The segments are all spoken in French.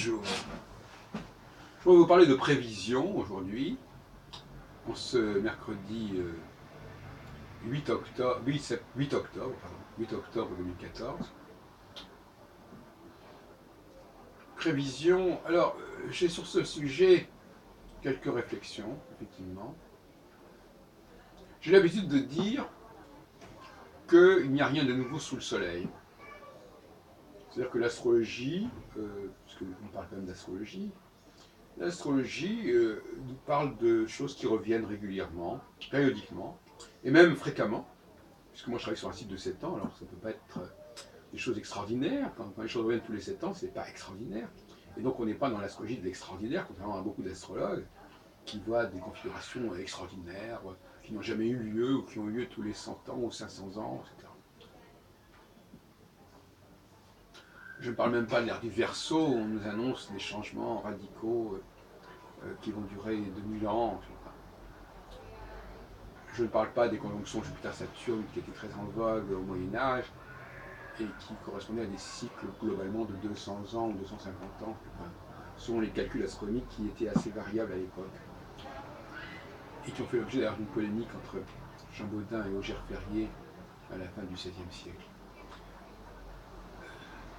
Bonjour. Je vais vous parler de prévision aujourd'hui, en ce mercredi 8 octobre 2014. Prévision, alors j'ai sur ce sujet quelques réflexions, effectivement. J'ai l'habitude de dire qu'il n'y a rien de nouveau sous le soleil. C'est-à-dire que l'astrologie, parce qu'on parle quand même d'astrologie, l'astrologie nous parle de choses qui reviennent régulièrement, périodiquement, et même fréquemment, puisque moi je travaille sur un site de 7 ans, alors ça ne peut pas être des choses extraordinaires. Quand les choses reviennent tous les 7 ans, ce n'est pas extraordinaire. Et donc on n'est pas dans l'astrologie de l'extraordinaire, contrairement à beaucoup d'astrologues qui voient des configurations extraordinaires, qui n'ont jamais eu lieu, ou qui ont eu lieu tous les 100 ans ou 500 ans, etc. Je ne parle même pas de l'ère du Verseau, où on nous annonce des changements radicaux qui vont durer 2000 ans. Je ne parle pas des conjonctions Jupiter-Saturne qui étaient très en vogue au Moyen-Âge et qui correspondaient à des cycles globalement de 200 ans ou 250 ans, selon les calculs astronomiques qui étaient assez variables à l'époque et qui ont fait l'objet d'ailleurs d'une polémique entre Jean Bodin et Auger Ferrier à la fin du XVIe siècle.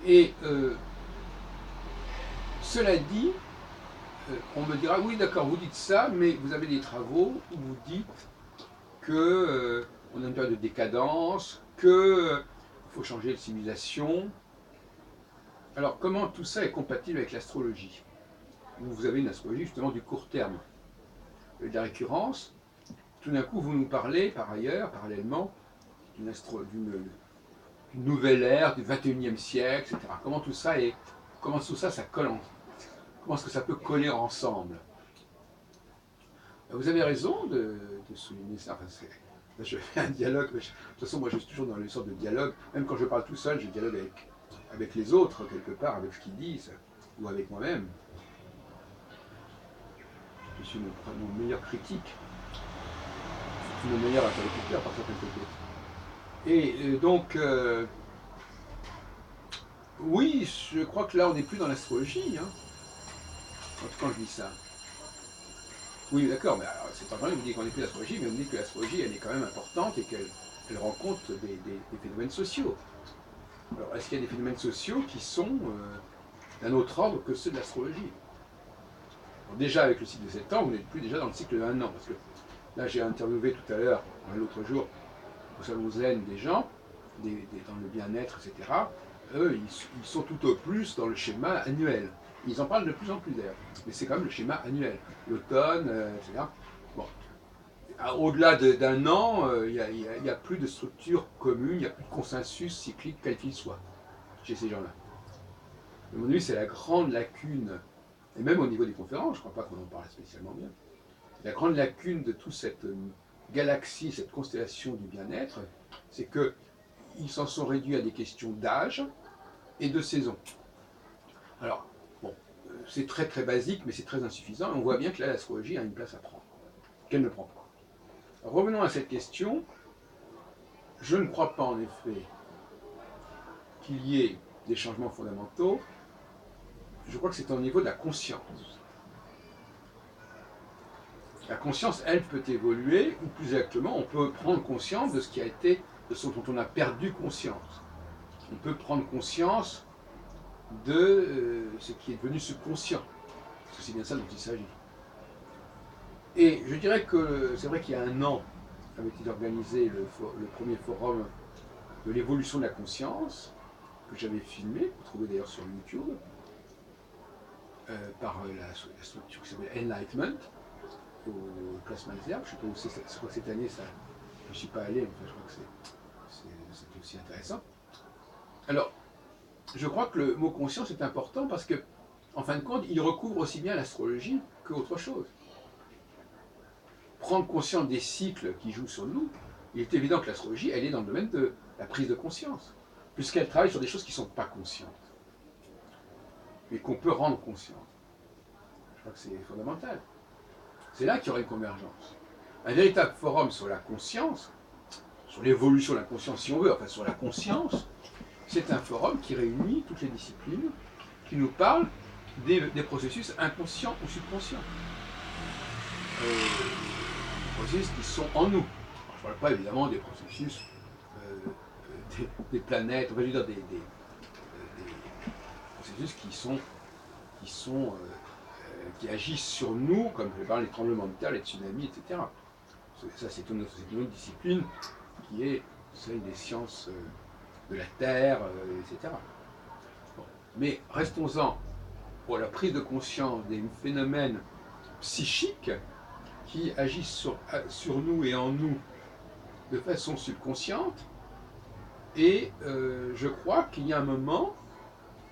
Et cela dit, on me dira, oui d'accord, vous dites ça, mais vous avez des travaux où vous dites qu'on a une période de décadence, qu'il faut changer de civilisation. Alors comment tout ça est compatible avec l'astrologie? Vous avez une astrologie justement du court terme, de la récurrence. Tout d'un coup, vous nous parlez par ailleurs, parallèlement, d'une nouvelle ère du XXIe siècle, etc. Comment tout ça ça colle comment est-ce que ça peut coller ensemble? Vous avez raison de souligner ça. Enfin, je fais un dialogue, de toute façon moi je suis toujours dans une sorte de dialogue, même quand je parle tout seul, je dialogue avec les autres quelque part, avec ce qu'ils disent, ou avec moi-même. Je suis mon meilleur critique, mon meilleur interlocuteur par certains côtés. Et donc, oui, je crois que là on n'est plus dans l'astrologie, hein, quand je dis ça. Oui, d'accord, mais c'est pas vrai, vous dites qu'on n'est plus l'astrologie, mais on dit que l'astrologie, elle est quand même importante et qu'elle rend compte des phénomènes sociaux. Alors, est-ce qu'il y a des phénomènes sociaux qui sont d'un autre ordre que ceux de l'astrologie? Déjà, avec le cycle de 7 ans, vous n'êtes plus déjà dans le cycle de 1 an, parce que là, j'ai interviewé tout à l'heure, l'autre jour, au Salon Zen, des gens, dans le bien-être, etc. Eux, ils sont tout au plus dans le schéma annuel. Ils en parlent de plus en plus d'ailleurs, mais c'est quand même le schéma annuel. L'automne, etc. Bon. Au-delà d'un an, il n'y a plus de structure commune, il n'y a plus de consensus cyclique quel qu'il soit, chez ces gens-là. À mon avis, c'est la grande lacune, et même au niveau des conférences, je ne crois pas qu'on en parle spécialement bien, la grande lacune de toute cette galaxie, cette constellation du bien-être, c'est qu'ils s'en sont réduits à des questions d'âge et de saison. Alors, bon, c'est très très basique, mais c'est très insuffisant, et on voit bien que là, l'astrologie a une place à prendre, qu'elle ne prend pas. Alors, revenons à cette question. Je ne crois pas en effet qu'il y ait des changements fondamentaux. Je crois que c'est au niveau de la conscience. La conscience, elle, peut évoluer, ou plus exactement, on peut prendre conscience de ce qui a été, de ce dont on a perdu conscience. On peut prendre conscience de ce qui est devenu subconscient, parce que c'est bien ça dont il s'agit. Et je dirais que c'est vrai qu'il y a 1 an avait été organisé le premier forum de l'évolution de la conscience, que j'avais filmé, que vous trouvez d'ailleurs sur YouTube, par la structure qui s'appelle Enlightenment, au Place Malesherbes. Je ne sais pas où c'est, je crois que cette année, ça, je ne suis pas allé, enfin, je crois que c'est aussi intéressant. Alors, je crois que le mot conscience est important parce que, en fin de compte, il recouvre aussi bien l'astrologie qu'autre chose. Prendre conscience des cycles qui jouent sur nous, il est évident que l'astrologie, elle est dans le domaine de la prise de conscience, puisqu'elle travaille sur des choses qui ne sont pas conscientes, mais qu'on peut rendre conscientes. Je crois que c'est fondamental. C'est là qu'il y aurait une convergence. Un véritable forum sur la conscience, sur l'évolution de la conscience, si on veut, enfin sur la conscience, c'est un forum qui réunit toutes les disciplines, qui nous parle des processus inconscients ou subconscients. Des processus qui sont en nous. Alors, je ne parle pas évidemment des processus des planètes, on va dire des processus qui agissent sur nous, comme je parle des tremblements de terre, les tsunamis, etc. Ça, c'est une autre discipline qui est celle des sciences de la Terre, etc. Bon. Mais restons-en pour la prise de conscience des phénomènes psychiques qui agissent sur nous et en nous de façon subconsciente. Et je crois qu'il y a un moment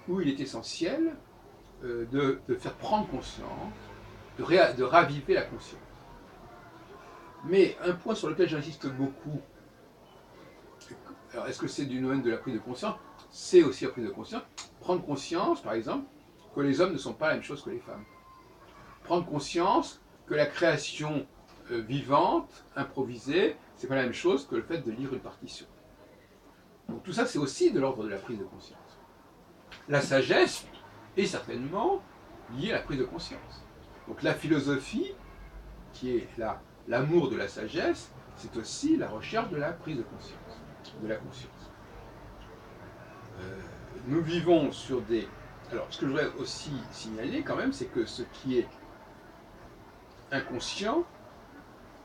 où il est essentiel de faire prendre conscience, de raviver la conscience. Mais un point sur lequel j'insiste beaucoup, alors est-ce que c'est du domaine de la prise de conscience? C'est aussi la prise de conscience. Prendre conscience, par exemple, que les hommes ne sont pas la même chose que les femmes. Prendre conscience que la création vivante, improvisée, c'est pas la même chose que le fait de lire une partition. Donc tout ça, c'est aussi de l'ordre de la prise de conscience. La sagesse est certainement liée à la prise de conscience. Donc la philosophie, qui est l'amour de la sagesse, c'est aussi la recherche de la prise de conscience, de la conscience. Nous vivons sur des... Alors, ce que je voudrais aussi signaler quand même, c'est que ce qui est inconscient,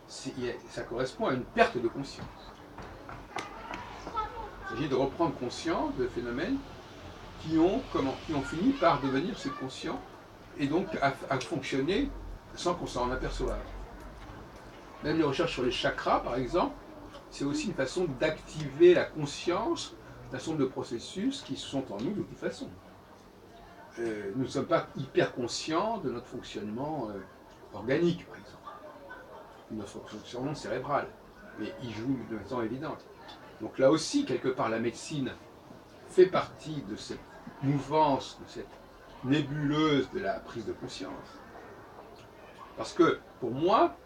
ça correspond à une perte de conscience. Il s'agit de reprendre conscience de phénomènes qui ont fini par devenir subconscients et donc à fonctionner sans qu'on s'en aperçoive. Même les recherches sur les chakras, par exemple, c'est aussi une façon d'activer la conscience d'un certain nombre de processus qui sont en nous de toute façon. Nous ne sommes pas hyper conscients de notre fonctionnement organique, par exemple, notre fonctionnement cérébral, mais il joue de façon évidente. Donc là aussi, quelque part, la médecine fait partie de cette mouvance, de cette nébuleuse de la prise de conscience. Parce que, pour moi,